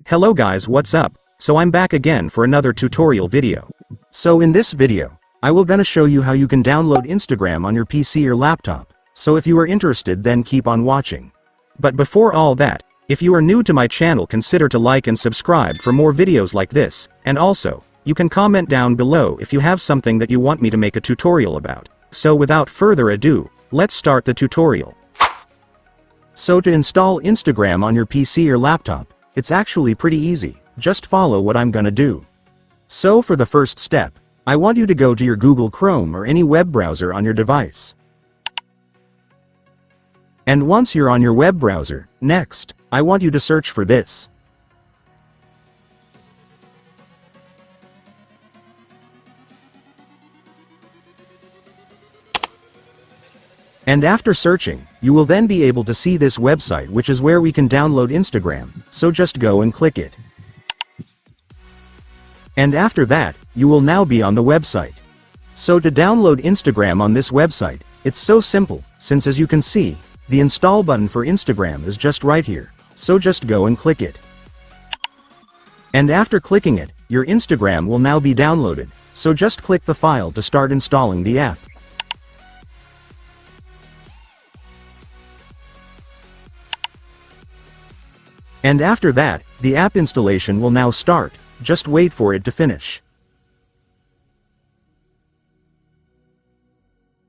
Hello guys, what's up? So I'm back again for another tutorial video. So in this video, I will gonna show you how you can download Instagram on your PC or laptop. So if you are interested, then keep on watching. But before all that, if you are new to my channel, consider to like and subscribe for more videos like this, and also, you can comment down below if you have something that you want me to make a tutorial about. So without further ado, let's start the tutorial. So to install Instagram on your PC or laptop, it's actually pretty easy. Just follow what I'm gonna do. So for the first step, I want you to go to your Google Chrome or any web browser on your device. And once you're on your web browser, next, I want you to search for this. And after searching, you will then be able to see this website, which is where we can download Instagram, so just go and click it. And after that, you will now be on the website. So to download Instagram on this website, it's so simple, since as you can see, the install button for Instagram is just right here, so just go and click it. And after clicking it, your Instagram will now be downloaded, so just click the file to start installing the app. And after that, the app installation will now start, just wait for it to finish.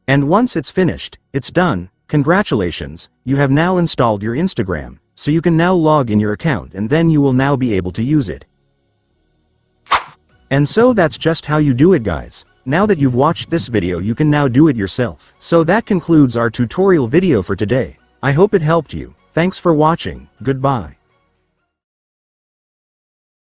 And once it's finished, it's done. Congratulations, you have now installed your Instagram, so you can now log in your account and then you will now be able to use it. And so that's just how you do it, guys. Now that you've watched this video, you can now do it yourself. So that concludes our tutorial video for today. I hope it helped you. Thanks for watching. Goodbye.